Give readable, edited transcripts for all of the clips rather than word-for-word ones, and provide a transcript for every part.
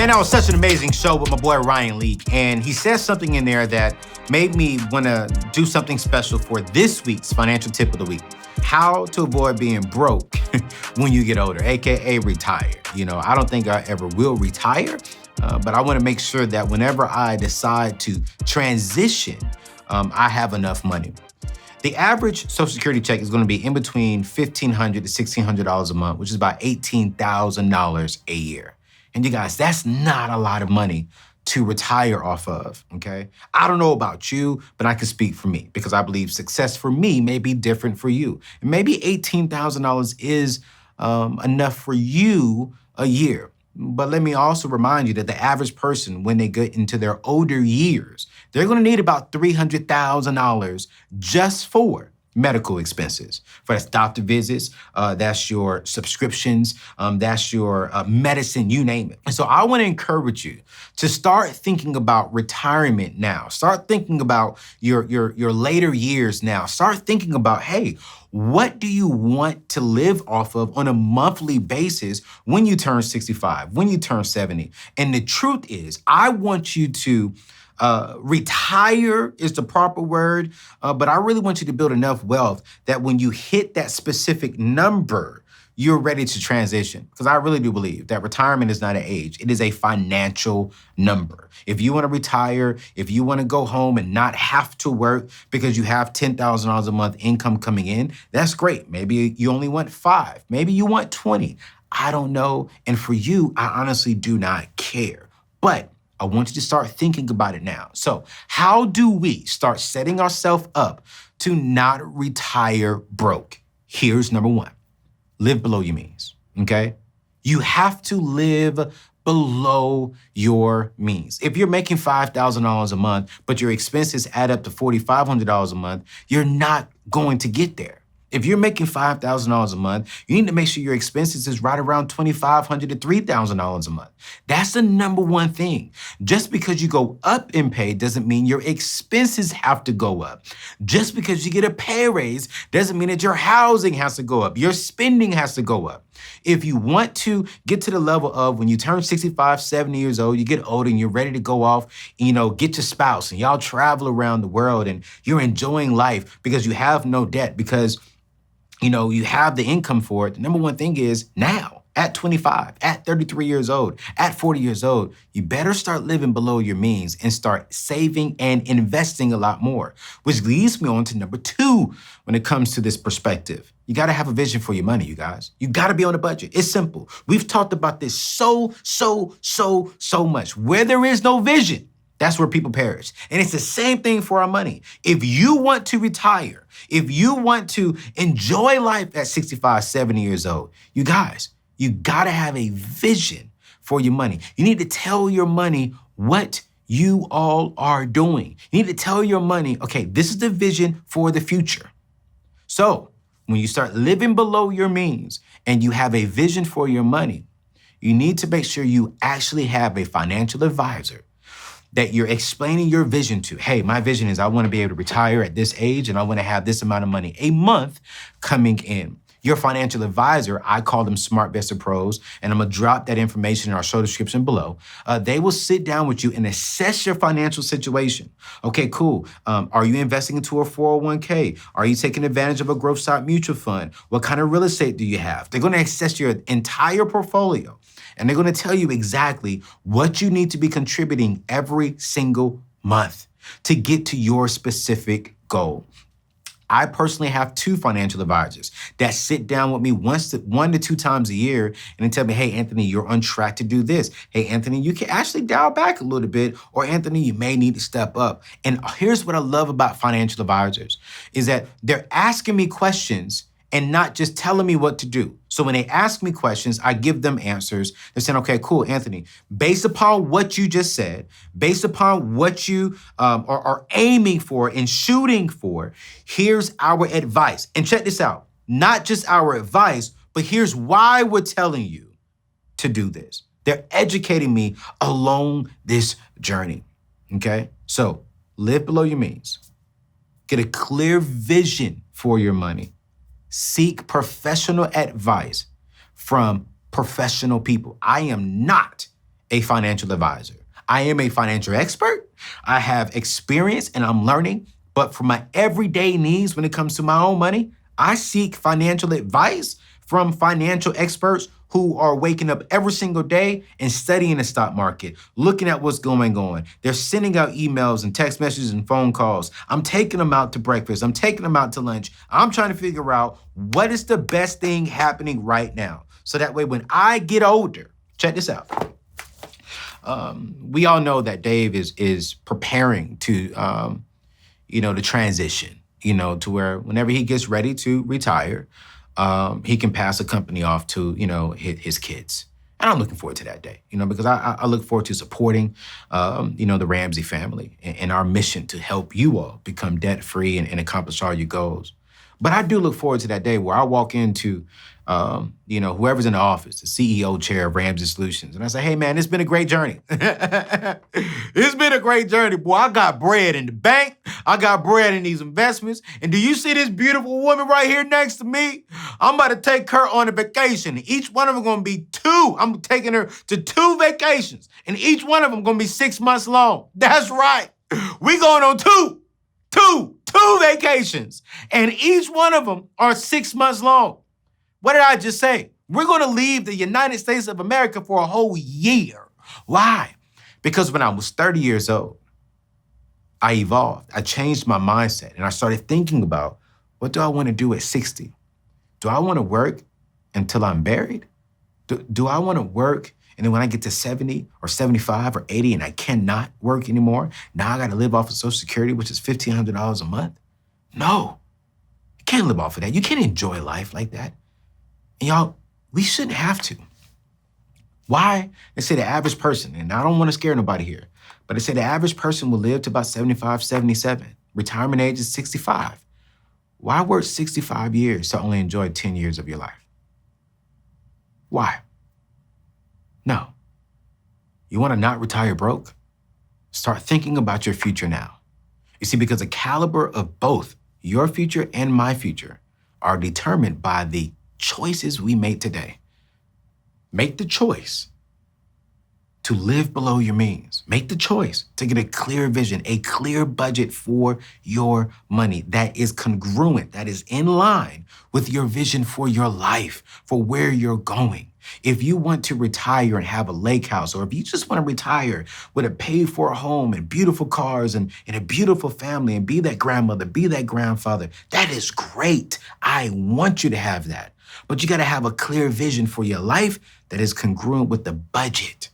Man, that was such an amazing show with my boy Ryan Leak, and he says something in there that made me want to do something special for this week's financial tip of the week. How to avoid being broke when you get older, AKA retire. You know, I don't think I ever will retire, but I want to make sure that whenever I decide to transition, I have enough money. The average Social Security check is going to be in between $1,500 to $1,600 a month, which is about $18,000 a year. And you guys, that's not a lot of money to retire off of, okay? I don't know about you, but I can speak for me because I believe success for me may be different for you. And maybe $18,000 is enough for you a year. But let me also remind you that the average person, when they get into their older years, they're gonna need about $300,000 just for medical expenses. For that's doctor visits, that's your subscriptions, that's your medicine, you name it. And so I wanna encourage you to start thinking about retirement now. Start thinking about your later years now. Start thinking about, hey, what do you want to live off of on a monthly basis when you turn 65, when you turn 70? And the truth is, I want you to retire is the proper word, but I really want you to build enough wealth that when you hit that specific number, you're ready to transition. Because I really do believe that retirement is not an age. It is a financial number. If you want to retire, if you want to go home and not have to work because you have $10,000 a month income coming in, that's great. Maybe you only want 5. Maybe you want 20. I don't know. And for you, I honestly do not care. But I want you to start thinking about it now. So how do we start setting ourselves up to not retire broke? Here's number 1. Live below your means, okay? You have to live below your means. If you're making $5,000 a month, but your expenses add up to $4,500 a month, you're not going to get there. If you're making $5,000 a month, you need to make sure your expenses is right around $2,500 to $3,000 a month. That's the number one thing. Just because you go up in pay doesn't mean your expenses have to go up. Just because you get a pay raise doesn't mean that your housing has to go up. Your spending has to go up. If you want to get to the level of when you turn 65, 70 years old, you get older and you're ready to go off, get your spouse and y'all travel around the world and you're enjoying life because you have no debt, because you have the income for it. The number one thing is now, at 25, at 33 years old, at 40 years old, you better start living below your means and start saving and investing a lot more, which leads me on to number 2 when it comes to this perspective. You gotta have a vision for your money, you guys. You gotta be on a budget. It's simple. We've talked about this so much. Where there is no vision, that's where people perish. And it's the same thing for our money. If you want to retire, if you want to enjoy life at 65, 70 years old, you guys, you gotta have a vision for your money. You need to tell your money what you all are doing. You need to tell your money, okay, this is the vision for the future. So when you start living below your means and you have a vision for your money, you need to make sure you actually have a financial advisor that you're explaining your vision to. Hey, my vision is I want to be able to retire at this age and I want to have this amount of money a month coming in. Your financial advisor, I call them Smart Investor Pros, and I'm gonna drop that information in our show description below. They will sit down with you and assess your financial situation. Okay, cool. Are you investing into a 401k? Are you taking advantage of a growth stock mutual fund? What kind of real estate do you have? They're gonna assess your entire portfolio. And they're gonna tell you exactly what you need to be contributing every single month to get to your specific goal. I personally have 2 financial advisors that sit down with me 1 to 2 times a year and they tell me, hey, Anthony, you're on track to do this. Hey, Anthony, you can actually dial back a little bit, or Anthony, you may need to step up. And here's what I love about financial advisors is that they're asking me questions and not just telling me what to do. So when they ask me questions, I give them answers. They're saying, okay, cool, Anthony, based upon what you just said, based upon what you are aiming for and shooting for, here's our advice. And check this out, not just our advice, but here's why we're telling you to do this. They're educating me along this journey, okay? So live below your means. Get a clear vision for your money. Seek professional advice from professional people. I am not a financial advisor. I am a financial expert. I have experience and I'm learning. But for my everyday needs when it comes to my own money, I seek financial advice from financial experts who are waking up every single day and studying the stock market, looking at what's going on. They're sending out emails and text messages and phone calls. I'm taking them out to breakfast. I'm taking them out to lunch. I'm trying to figure out what is the best thing happening right now. So that way, when I get older, check this out. We all know that Dave is preparing to, to transition, to where whenever he gets ready to retire, he can pass a company off to, his kids. And I'm looking forward to that day, because I look forward to supporting, the Ramsey family and our mission to help you all become debt-free and accomplish all your goals. But I do look forward to that day where I walk into, whoever's in the office, the CEO chair of Ramsey Solutions, and I say, hey, man, it's been a great journey. It's been a great journey, boy. I got bread in the bank. I got bread in these investments. And do you see this beautiful woman right here next to me? I'm about to take her on a vacation. Each one of them going to be 2. I'm taking her to 2 vacations. And each one of them going to be 6 months long. That's right. We going on two vacations. And each one of them are 6 months long. What did I just say? We're going to leave the United States of America for a whole year. Why? Because when I was 30 years old, I evolved. I changed my mindset and I started thinking about, what do I want to do at 60? Do I want to work until I'm buried? Do I want to work and then when I get to 70 or 75 or 80 and I cannot work anymore, now I got to live off of Social Security, which is $1,500 a month? No, you can't live off of that. You can't enjoy life like that. And y'all, we shouldn't have to. Why? They say the average person, and I don't want to scare nobody here, but they say the average person will live to about 75, 77. Retirement age is 65. Why work 65 years to only enjoy 10 years of your life? Why? No. You want to not retire broke? Start thinking about your future now. You see, because the caliber of both your future and my future are determined by the choices we make today. Make the choice to live below your means. Make the choice to get a clear vision, a clear budget for your money that is congruent, that is in line with your vision for your life, for where you're going. If you want to retire and have a lake house, or if you just want to retire with a paid-for home and beautiful cars and a beautiful family and be that grandmother, be that grandfather, that is great. I want you to have that. But you got to have a clear vision for your life that is congruent with the budget.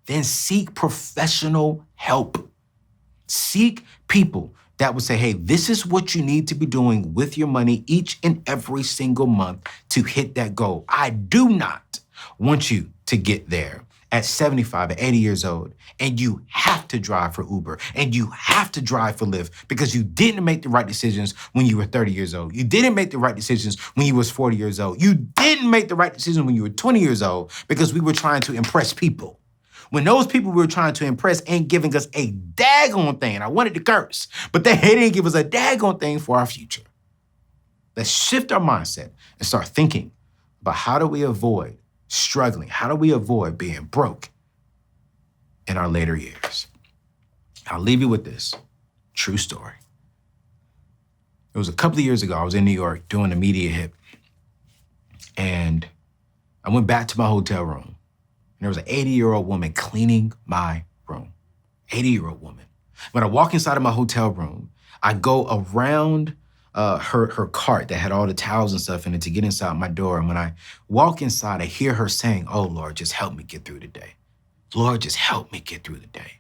Then seek professional help. Seek people that would say, hey, this is what you need to be doing with your money each and every single month to hit that goal. I do not want you to get there at 75 or 80 years old, and you have to drive for Uber, and you have to drive for Lyft because you didn't make the right decisions when you were 30 years old. You didn't make the right decisions when you was 40 years old. You didn't make the right decision when you were 20 years old because we were trying to impress people. When those people we were trying to impress ain't giving us a daggone thing, and I wanted to curse, but they didn't give us a daggone thing for our future. Let's shift our mindset and start thinking about how do we avoid struggling? How do we avoid being broke in our later years? I'll leave you with this true story. It was a couple of years ago. I was in New York doing a media hit, and I went back to my hotel room. And there was an 80-year-old woman cleaning my room. 80-year-old woman. When I walk inside of my hotel room, I go around her cart that had all the towels and stuff in it to get inside my door. And when I walk inside, I hear her saying, oh, Lord, just help me get through the day. Lord, just help me get through the day.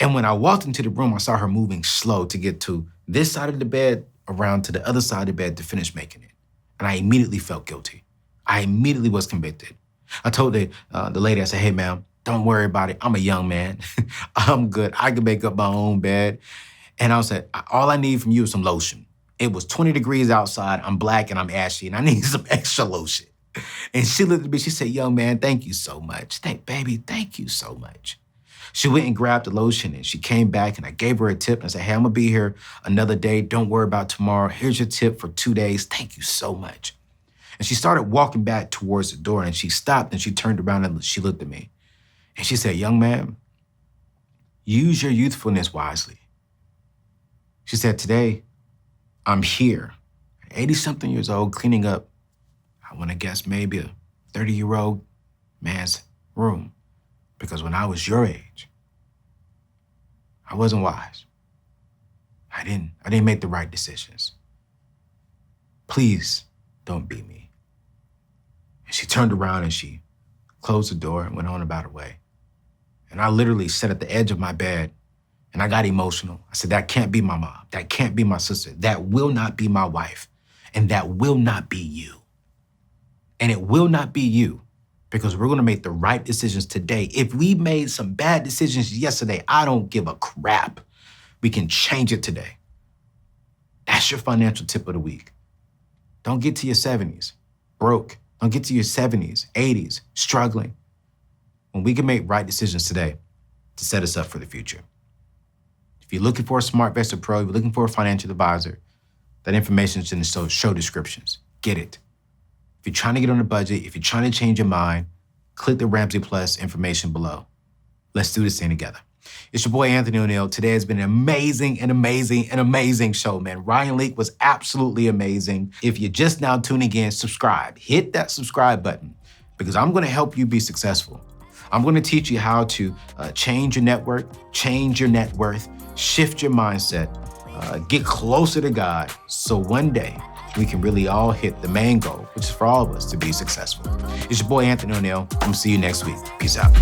And when I walked into the room, I saw her moving slow to get to this side of the bed, around to the other side of the bed to finish making it. And I immediately felt guilty. I immediately was convicted. I told the lady, I said, hey, ma'am, don't worry about it. I'm a young man. I'm good. I can make up my own bed. And I said, all I need from you is some lotion. It was 20 degrees outside. I'm black and I'm ashy and I need some extra lotion. And she looked at me, she said, young man, thank you so much. Baby, thank you so much. She went and grabbed the lotion and she came back and I gave her a tip. And I said, hey, I'm gonna be here another day. Don't worry about tomorrow. Here's your tip for 2 days. Thank you so much. And she started walking back towards the door and she stopped and she turned around and she looked at me. And she said, young man, use your youthfulness wisely. She said, today, I'm here, 80-something years old, cleaning up, I want to guess maybe a 30-year-old man's room. Because when I was your age, I wasn't wise. I didn't make the right decisions. Please don't be me. And she turned around and she closed the door and went on about her way. And I literally sat at the edge of my bed and I got emotional. I said, that can't be my mom. That can't be my sister. That will not be my wife. And that will not be you. And it will not be you because we're going to make the right decisions today. If we made some bad decisions yesterday, I don't give a crap. We can change it today. That's your financial tip of the week. Don't get to your 70s broke. Don't get to your 70s, 80s, struggling. When we can make right decisions today to set us up for the future. If you're looking for a Smart Investor Pro, if you're looking for a financial advisor, that information is in the show descriptions. Get it. If you're trying to get on a budget, if you're trying to change your mind, click the Ramsey Plus information below. Let's do this thing together. It's your boy, Anthony O'Neill. Today has been an amazing show, man. Ryan Leak was absolutely amazing. If you're just now tuning in, subscribe. Hit that subscribe button because I'm going to help you be successful. I'm going to teach you how to change your network, change your net worth, shift your mindset, get closer to God so one day we can really all hit the main goal, which is for all of us to be successful. It's your boy, Anthony O'Neill. I'm going to see you next week. Peace out.